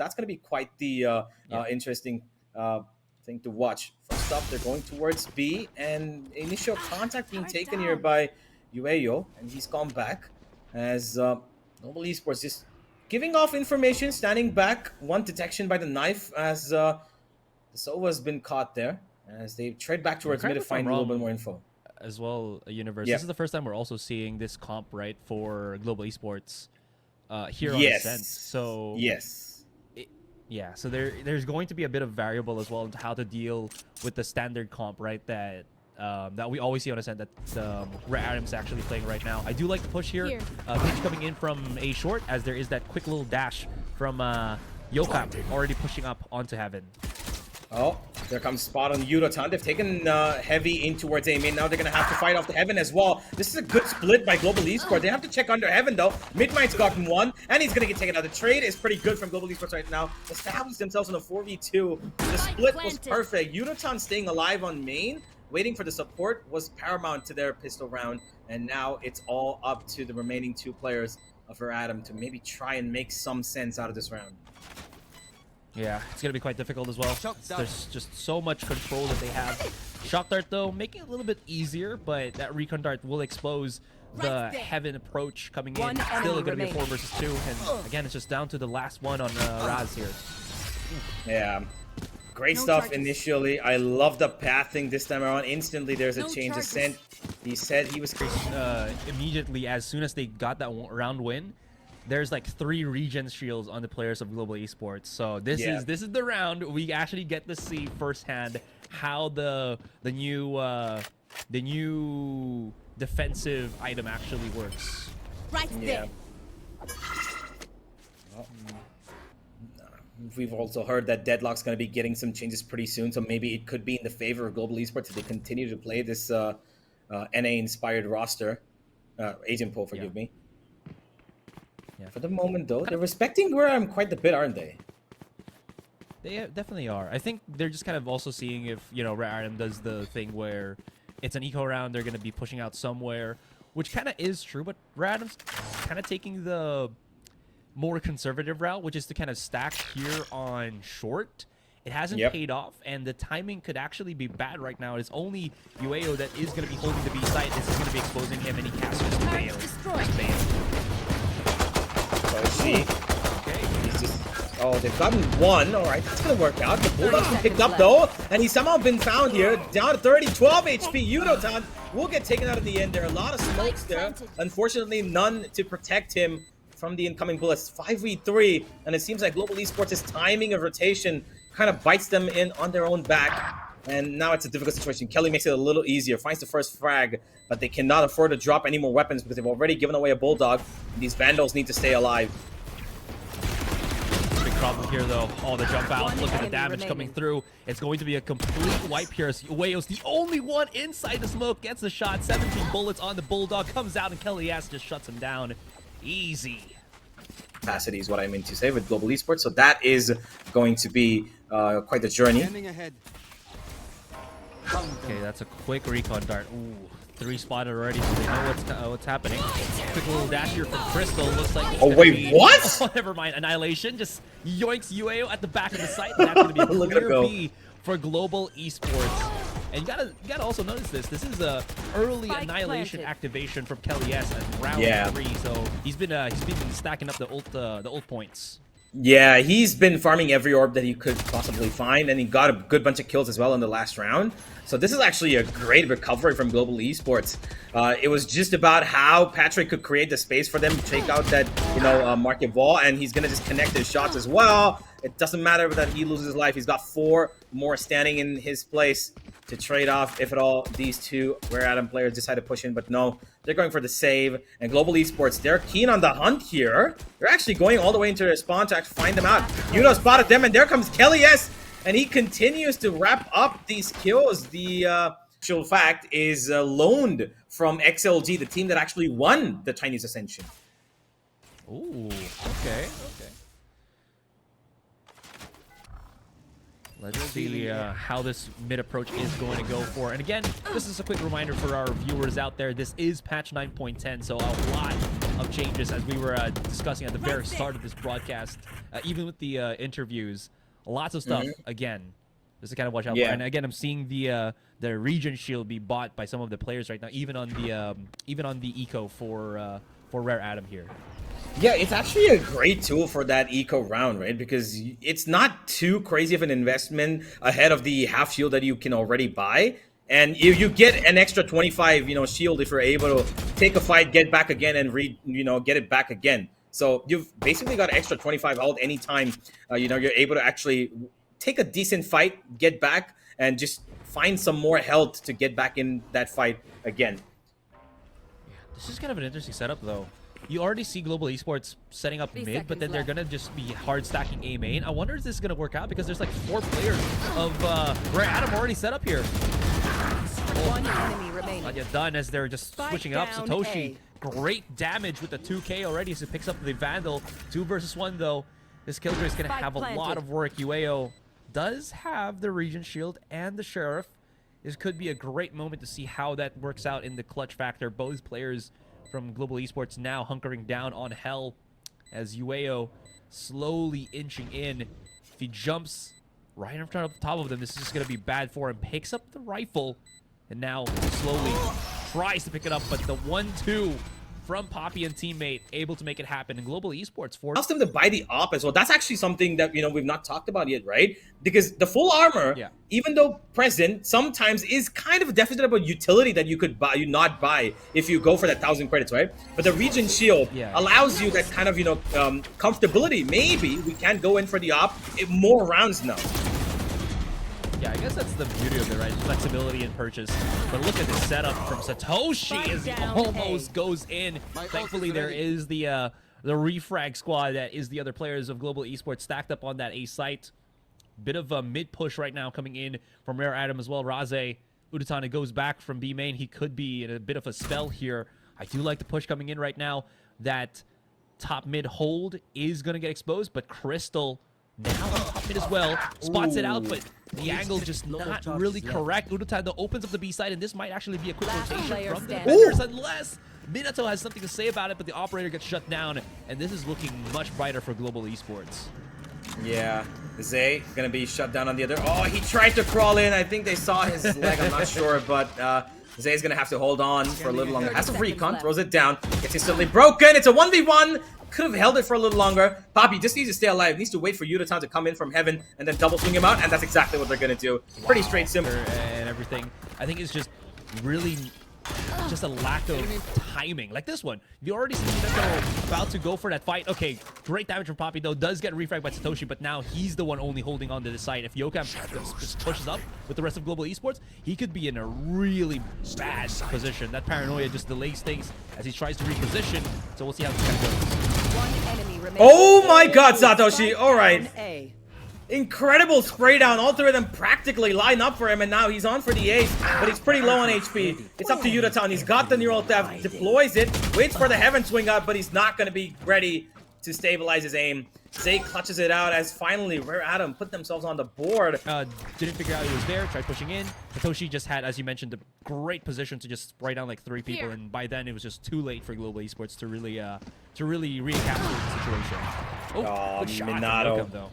that's going to be quite the interesting thing to watch. First up, they're going towards B, and initial contact being taken here by Ueo, and he's gone back as Global Esports just giving off information, standing back. One detection by the knife as the Sova has been caught there as they trade back towards mid to find a little bit more info. As well, Universe. Yep. This is the first time we're also seeing this comp, right, for Global Esports here on Yes. Ascent. So Yes. yeah, so there's going to be a bit of variable as well into how to deal with the standard comp, right, that we always see on Ascent that Rare Adam's actually playing right now. I do like the push here. Pitch coming in from A short as there is that quick little dash from Yokap already pushing up onto Heaven. Oh, there comes spot on Yudotan. They've taken Heavy in towards A mid. Now they're going to have to fight off the Heaven as well. This is a good split by Global Esports. They have to check under Heaven, though. Midmind's gotten one, and he's going to get taken out. The trade is pretty good from Global Esports right now. Established themselves in a 4v2. The split was perfect. Yudotan staying alive on main, waiting for the support, was paramount to their pistol round. And now it's all up to the remaining two players of Rare Adam to maybe try and make some sense out of this round. Yeah, it's going to be quite difficult as well. There's just so much control that they have. Shock Dart, though, making it a little bit easier, but that Recon Dart will expose the Heaven approach coming in. Still going to be a 4 versus 2. And again, it's just down to the last one on Raz here. Yeah. Great stuff initially. I love the pathing this time around. Instantly, there's a change of scent. He said he was... immediately, as soon as they got that round win, there's like 3 regen shields on the players of Global Esports. So this is the round we actually get to see firsthand how the new defensive item actually works. Right there. Well, we've also heard that Deadlock's going to be getting some changes pretty soon, so maybe it could be in the favor of Global Esports if they continue to play this NA-inspired roster. Agent Pool, forgive me. Yeah. For the moment, though, they're respecting where I'm quite a bit, aren't they? They definitely are. I think they're just kind of also seeing if, you know, Rare Adam does the thing where it's an eco round, they're going to be pushing out somewhere, which kind of is true, but Rare Adam's kind of taking the more conservative route, which is to kind of stack here on short. It hasn't paid off, and the timing could actually be bad right now. It's only Ueo that is going to be holding the B side. This is going to be exposing him, and he casts just bail. Just bail. Okay, he's just... Oh, they've gotten one. All right, that's going to work out. The Bulldog's been picked up, though, and he's somehow been found here. Down to 30, 12 HP. Yudotan will get taken out at the end. There are a lot of smokes there. Unfortunately, none to protect him from the incoming bullets. 5v3, and it seems like Global Esports' timing of rotation kind of bites them in on their own back. And now it's a difficult situation. Kelly makes it a little easier, finds the first frag, but they cannot afford to drop any more weapons because they've already given away a Bulldog. These Vandals need to stay alive. Big problem here, though. Oh, the jump out. Look at the damage coming through. It's going to be a complete wipe here. Ueo's the only one inside the smoke, gets the shot. 17 bullets on the Bulldog, comes out, and Kelly S just shuts him down. Easy. Capacity is what I meant to say with Global Esports. So that is going to be quite the journey. Okay, that's a quick recon dart. Ooh, 3 spotted already, so they know what's happening. Quick little dash here from Crystal. Looks like. Oh wait, what? Oh, never mind. Annihilation just yoinks Ueo at the back of the site. And that's going to be a clear B for Global Esports. And you gotta also notice this. This is a early annihilation activation from Kelly S at round 3. So he's been stacking up the ult points. Yeah, he's been farming every orb that he could possibly find, and he got a good bunch of kills as well in the last round. So this is actually a great recovery from Global Esports. It was just about how Patrick could create the space for them to take out that, market wall, and he's going to just connect his shots as well. It doesn't matter that he loses his life. He's got 4 more standing in his place to trade off if at all these two Rare Adam players decide to push in, but no, they're going for the save. And Global Esports, they're keen on the hunt here. They're actually going all the way into their spawn to actually find them out. Yudo spotted them, and there comes Kelly S, and he continues to wrap up these kills. The actual fact is loaned from XLG, the team that actually won the Chinese Ascension. Ooh, okay. Let's see how this mid approach is going to go for. And again, this is a quick reminder for our viewers out there. This is patch 9.10, so a lot of changes as we were discussing at the very start of this broadcast. Even with the interviews, lots of stuff. Again, just to kind of watch out for. And again, I'm seeing the Regent Shield be bought by some of the players right now, even on the eco for Rare Adam here. Yeah, it's actually a great tool for that eco round, right? Because it's not too crazy of an investment ahead of the half shield that you can already buy. And you get an extra 25, shield if you're able to take a fight, get back again, and get it back again. So you've basically got extra 25 health anytime, you're able to actually take a decent fight, get back, and just find some more health to get back in that fight again. This is kind of an interesting setup, though. You already see Global Esports setting up mid, but then they're going to just be hard stacking A main. I wonder if this is going to work out because there's like 4 players of Rare Adam already set up here. One enemy remaining. Not yet done as they're just switching up. Satoshi, great damage with the 2K already as he picks up the Vandal. 2 versus 1 though. This killjoy is going to have a lot of work. UAO does have the Regent Shield and the Sheriff. This could be a great moment to see how that works out in the clutch factor. Both players from Global Esports now hunkering down on Hell as UAO slowly inching in. If he jumps right in front of the top of them, this is just going to be bad for him. Picks up the rifle and now slowly tries to pick it up, but the 1-2 from Poppy and teammate able to make it happen. And Global Esports forced them to buy the op as well. That's actually something that we've not talked about yet, right? Because the full armor, even though present, sometimes is kind of a deficit of a utility that you could buy, not buy if you go for that 1,000 credits, right? But the Regent Shield allows you that kind of comfortability. Maybe we can go in for the op more rounds now. Yeah, I guess that's the beauty of it, right? Flexibility in purchase. But look at the setup from Satoshi as he almost goes in. Thankfully, there is the refrag squad that is the other players of Global Esports stacked up on that A site. Bit of a mid push right now coming in from Rare Adam as well. Raze Udatana goes back from B main. He could be in a bit of a spell here. I do like the push coming in right now. That top mid hold is going to get exposed, but Crystal now on top mid as well. Spots it out, but the angle just not really correct. Udatana opens up the B side, and this might actually be a quick rotation from the defenders unless Minato has something to say about it, but the operator gets shut down, and this is looking much brighter for Global Esports. Yeah, Zay gonna be shut down on the other. Oh, he tried to crawl in. I think they saw his leg. I'm not sure, but Zay's gonna have to hold on for a little longer. Has a recon, throws it down. Gets instantly broken. It's a 1v1. Could have held it for a little longer. Poppy just needs to stay alive. Needs to wait for Udatana to come in from heaven and then double swing him out, and that's exactly what they're gonna do. Pretty straight, simple. And everything. I think it's just really just a lack of timing. Like this one. You already see Minato about to go for that fight. Okay, great damage from Poppy though. Does get refragged by Satoshi, but now he's the one only holding on to the side. If Yokam just pushes up with the rest of Global Esports, he could be in a really bad position. That paranoia just delays things as he tries to reposition. So we'll see how this kind of goes. One enemy remaining. Oh my god, Satoshi. All right. Incredible spray down. All three of them practically line up for him, and now he's on for the ace, but he's pretty low on HP. It's up to Udatana. He's got the neural theft, deploys it, waits for the heaven swing out, but he's not going to be ready to stabilize his aim. Zay clutches it out as finally Rare Adam put themselves on the board. Didn't figure out he was there, tried pushing in. Satoshi just had, as you mentioned, a great position to just spray down like 3 people, and by then it was just too late for Global Esports to really recapture the situation. Oh, good shot from Yokam, though.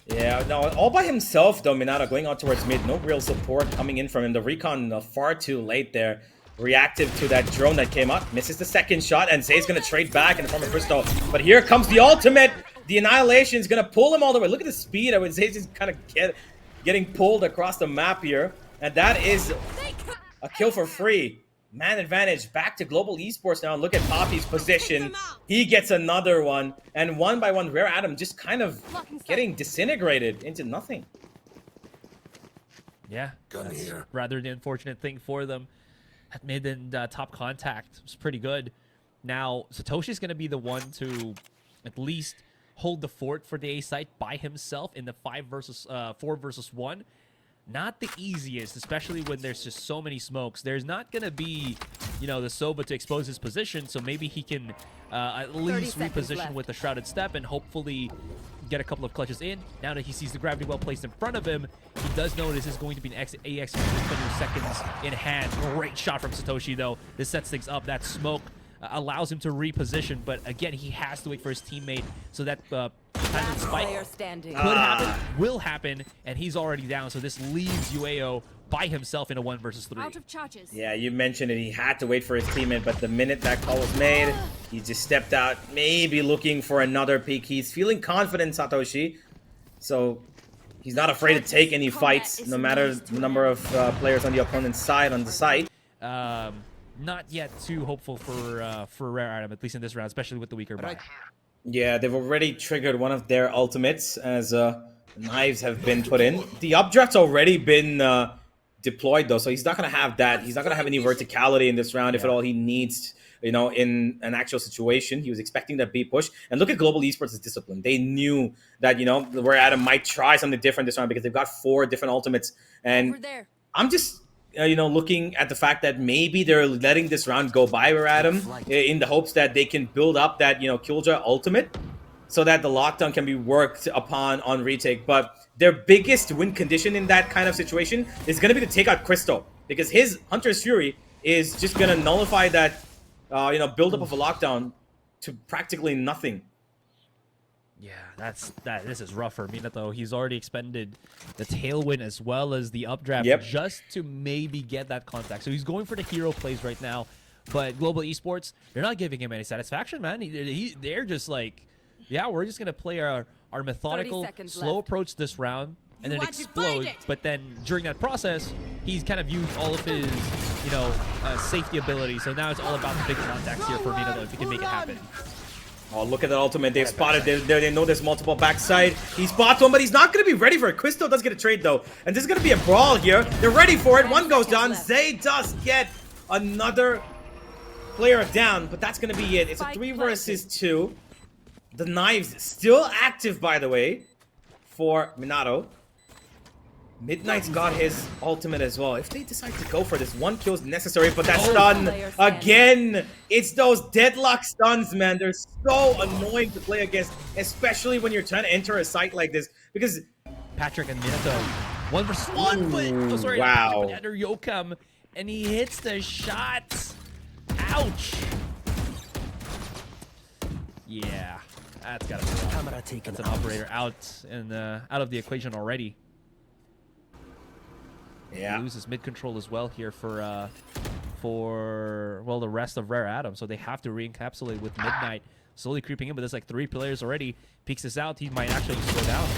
Yeah, no, all by himself though, Minato going out towards mid. No real support coming in from him. The recon far too late there. Reactive to that drone that came up. Misses the second shot, and Zay's going to trade back in the form of Crystal. But here comes the ultimate. The Annihilation is going to pull him all the way. Look at the speed. I would say just kind of getting pulled across the map here. And that is a kill for free. Man advantage back to Global Esports now. Look at Poppy's position. He gets another one. And one by one, Rare Adam just kind of getting disintegrated into nothing. Yeah, that's rather the unfortunate thing for them. That mid and top contact was pretty good. Now, Satoshi's going to be the one to at least hold the fort for the A site by himself in the 4 versus 1. not the easiest, especially when there's just so many smokes. There's not going to be, the Soba to expose his position, so maybe he can at least reposition left. with the Shrouded Step and hopefully get a couple of clutches in. Now that he sees the gravity well placed in front of him, he does know this is going to be an AX 20 seconds in hand. Great shot from Satoshi, though. This sets things up. That smoke allows him to reposition, but again, he has to wait for his teammate, so that timing spike Player standing. could happen, will happen, and he's already down, so this leaves UAO by himself in a 1 versus 3. Out of charges. Yeah, you mentioned it. He had to wait for his teammate, but the minute that call was made, he just stepped out, maybe looking for another peek. He's feeling confident, Satoshi, so he's not afraid to take any fights, no matter the number of players on the opponent's side on the site. Not yet too hopeful for Rare Item, at least in this round, especially with the weaker buy. Yeah, they've already triggered one of their ultimates as knives have been put in. The updraft's already been deployed, though, so he's not going to have that. He's not going to have any verticality in this round, if at all he needs, in an actual situation. He was expecting that B push. And look at Global Esports' discipline. They knew that, Rare Adam might try something different this round because they've got 4 different ultimates. And I'm just... looking at the fact that maybe they're letting this round go by Rare Adam in the hopes that they can build up that, Killjoy ultimate so that the lockdown can be worked upon on retake. But their biggest win condition in that kind of situation is going to be to take out Crystal, because his Hunter's Fury is just going to nullify that, buildup of a lockdown to practically nothing. Yeah, this is rough for Minato. He's already expended the tailwind as well as the updraft just to maybe get that contact. So he's going for the hero plays right now. But Global Esports, they're not giving him any satisfaction, man. They're just like, yeah, we're just gonna play our methodical, slow approach this round and then explode. But then during that process, he's kind of used all of his, safety ability. So now it's all about the big contacts here for Minato if he can make it happen. Oh, look at that ultimate. They've spotted. They know there's multiple backside. He spots one, but he's not going to be ready for it. Crystal does get a trade, though. And this is going to be a brawl here. They're ready for it. One goes down. Zay does get another player down, but that's going to be it. It's a 3 versus 2. The knives still active, by the way, for Minato. Midnight's got his ultimate as well. If they decide to go for this, 1 kill is necessary, but that stun, again, it's those deadlock stuns, man. They're so annoying to play against, especially when you're trying to enter a site like this, because... Patrick and Minato, 1 versus 1, but... Oh, sorry, wow. Under Yokam, and he hits the shot. Ouch. Yeah, that's gotta be rough. That's an operator out of the equation already. Yeah. He loses mid control as well here for the rest of Rare Adam, so they have to re-encapsulate with Midnight slowly creeping in, but there's like 3 players already. Peeks this out, he might actually just go down.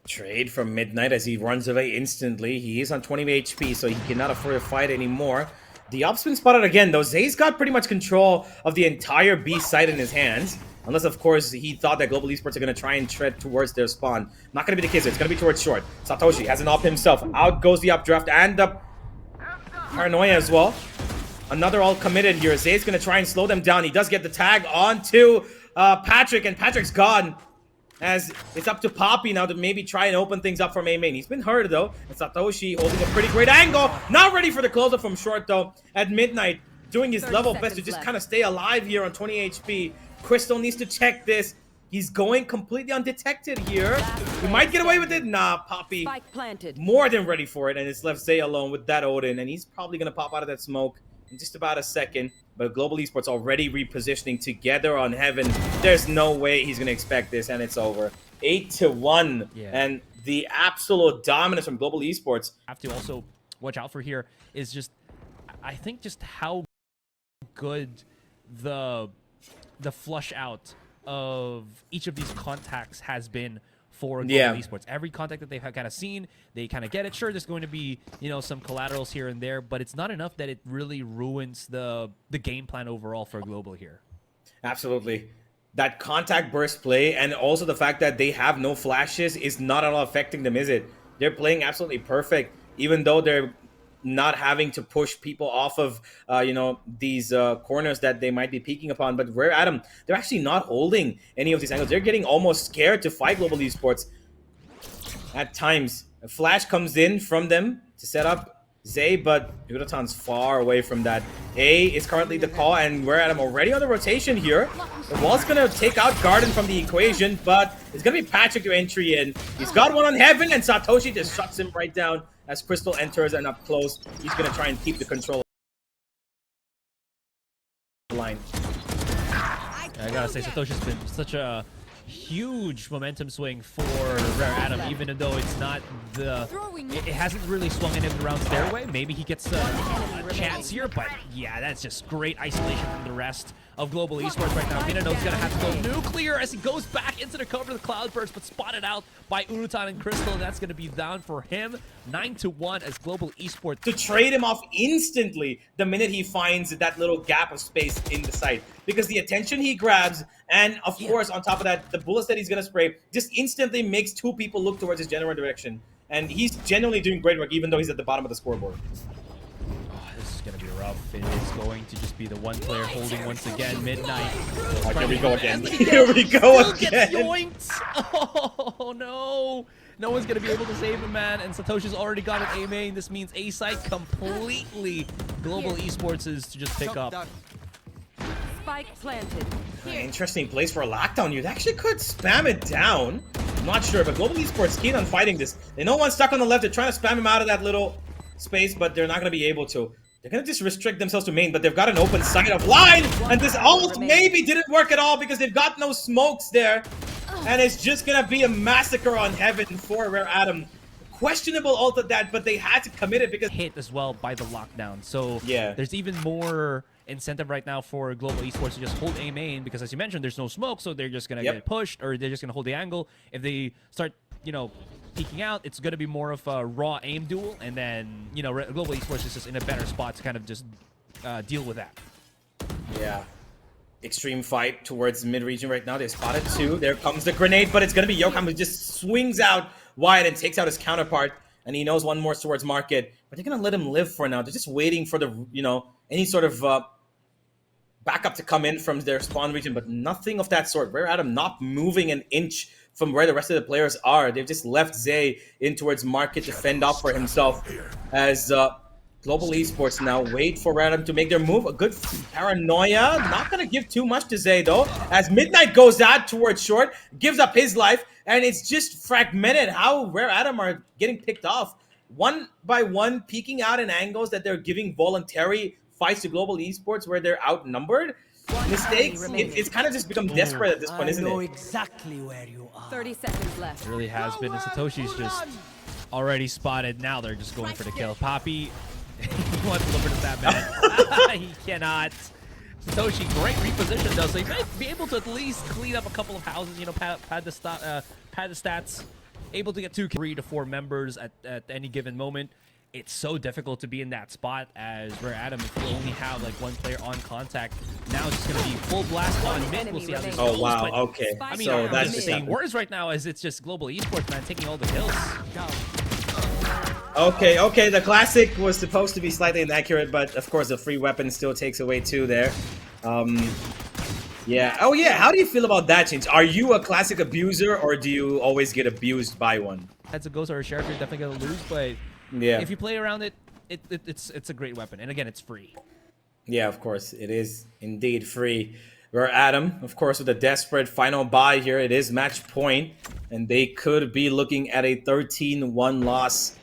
Trade from Midnight as he runs away instantly. He is on 20 HP, so he cannot afford to fight anymore. The up's been spotted again, though. Zay's got pretty much control of the entire B site in his hands. Unless, of course, he thought that Global Esports are going to try and tread towards their spawn. Not going to be the case. It's going to be towards short. Satoshi has an op himself. Out goes the updraft and the paranoia as well. Another all committed here. Zay's going to try and slow them down. He does get the tag onto Patrick, and Patrick's gone. As it's up to Poppy now to maybe try and open things up for main. He's been hurt, though. And Satoshi holding a pretty great angle. Not ready for the close-up from short, though. At Midnight, doing his level best to just kind of stay alive here on 20 HP. Crystal needs to check this. He's going completely undetected here. He might get away with it. Nah, Poppy more than ready for it, and it's left Zay alone with that Odin, and he's probably going to pop out of that smoke in just about a second. But Global Esports already repositioning together on Heaven. There's no way he's going to expect this, and it's over. 8-1, and the absolute dominance from Global Esports. Have to also watch out for here is just, I think, just how good the flush out of each of these contacts has been for Global Esports. Every contact that they've kind of seen, they kind of get it. Sure, there's going to be, some collaterals here and there, but it's not enough that it really ruins the game plan overall for Global here. Absolutely. That contact burst play and also the fact that they have no flashes is not at all affecting them, is it? They're playing absolutely perfect, even though they're not having to push people off of, these corners that they might be peeking upon. But Rare Adam, they're actually not holding any of these angles. They're getting almost scared to fight Global Esports at times. A flash comes in from them to set up Zay, but Yudotan's far away from that. A is currently the call, and we're at him already on the rotation here. The wall's gonna take out Garden from the equation, but it's gonna be Patrick to entry in. He's got one on Heaven, and Satoshi just shuts him right down as Crystal enters, and up close, he's gonna try and keep the control line. I gotta say, Satoshi's been such a huge momentum swing for Rare Adam, even though it's not the... It hasn't really swung any of the rounds their way. Maybe he gets a chance here, but yeah, that's just great isolation from the rest of Global Esports right now. Minano's gonna have to go nuclear as he goes back into the cover of the Cloudburst, but spotted out by Urutan and Crystal, and that's gonna be down for him. 9-1 as Global Esports... To trade him off instantly the minute he finds that little gap of space in the site. Because the attention he grabs, and of course, on top of that, the bullets that he's gonna spray just instantly makes two people look towards his general direction. And he's genuinely doing great work, even though he's at the bottom of the scoreboard. Oh, this is gonna be rough. It is going to just be the one player holding once again. Midnight. Oh, here we go again. Here we go Still again. gets yoinked. Oh no. No one's gonna be able to save him, man. And Satoshi's already got an A main. This means A site completely Global Esports is to just pick up. Spike planted. Interesting place for a lockdown. You actually could spam it down. I'm not sure, but Global Esports keen on fighting this. They know one's stuck on the left. They're trying to spam him out of that little space, but they're not going to be able to. They're going to just restrict themselves to main, but they've got an open side of line, and this almost maybe didn't work at all because they've got no smokes there, and it's just going to be a massacre on Heaven for Rare Adam. Questionable ult at that, but they had to commit it because... Hit as well by the lockdown. So yeah, there's even more incentive right now for Global Esports to just hold A main because, as you mentioned, there's no smoke, so they're just going to get pushed, or they're just going to hold the angle. If they start, you know, peeking out, it's going to be more of a raw aim duel, and then, you know, Global Esports is just in a better spot to kind of just deal with that. Yeah. Extreme fight towards mid-region right now. They spotted two. There comes the grenade, but it's going to be Yokham who just swings out wide and takes out his counterpart, and he knows one more towards Market, but they're going to let him live for now. They're just waiting for the, you know, any sort of backup to come in from their spawn region, but nothing of that sort. Rare Adam not moving an inch from where the rest of the players are. They've just left Zay in towards Market to fend off for himself as Global Esports now wait for Rare Adam to make their move. A good paranoia. Not going to give too much to Zay, though, as Midnight goes out towards short, gives up his life, and it's just fragmented how Rare Adam are getting picked off. One by one, peeking out in angles that they're giving voluntary fights to Global Esports where they're outnumbered. Mistakes, it's kind of just become desperate at this point, isn't it? I know exactly where you are. 30 seconds left. It really has been, and Satoshi's just already spotted. Now they're just going for the kill. Poppy, he wants to look for that man. He cannot. Satoshi, great reposition though, so he might be able to at least clean up a couple of houses, you know, pad the stats. Able to get 3 to 4 members at any given moment. It's so difficult to be in that spot as Rare Adam, if you only have like one player on contact. Now it's just going to be full blast on mid. We'll see how this goes. Oh, wow. But, Okay. I mean, So I'm that's just saying words right now as it's just Global Esports, man, taking all the kills. Okay. The classic was supposed to be slightly inaccurate, but of course the free weapon still takes away 2 there. Yeah. Oh, yeah. How do you feel about that change? Are you a classic abuser, or do you always get abused by one? As a ghost or a sheriff, you're definitely going to lose, but yeah, if you play around it, it's a great weapon. And again, it's free. Yeah, of course. It is indeed free. Where Adam, of course, with a desperate final buy here, it is match point, and they could be looking at a 13-1 loss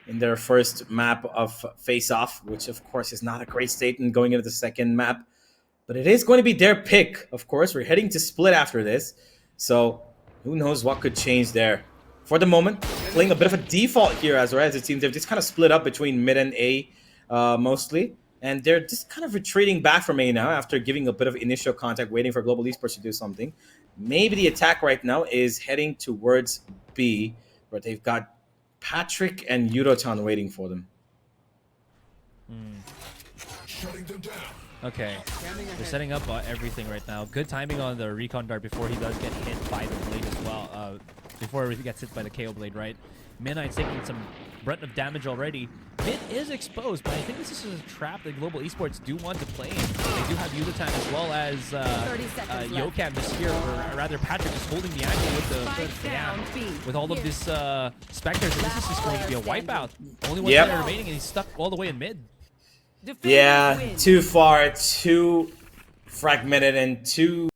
in their first map of face-off, which of course is not a great statement going into the second map. But it is going to be their pick, of course. We're heading to split after this, so who knows what could change there. For the moment, playing a bit of a default here as well, as it seems they've just kind of split up between mid and A mostly. And they're just kind of retreating back from A now after giving a bit of initial contact, waiting for Global Esports to do something. Maybe the attack right now is heading towards B, where they've got Patrick and Yudotan waiting for them. Okay, they're setting up everything right now. Good timing on the recon dart before he does get hit by the blade as well. Before he gets hit by the KO blade, right? Midnight's taking some brunt of damage already. Mid is exposed, but I think this is just a trap that Global Esports do want to play in. They do have Yuzutan as well as 30 seconds left. Yokan this year, or rather Patrick is holding the angle with the Spike down, B. with all of this Spectres, and this is just going to be a wipeout. Only one Yep. player remaining, and he's stuck all the way in mid. Defenders Yeah, win. too far, too fragmented, and too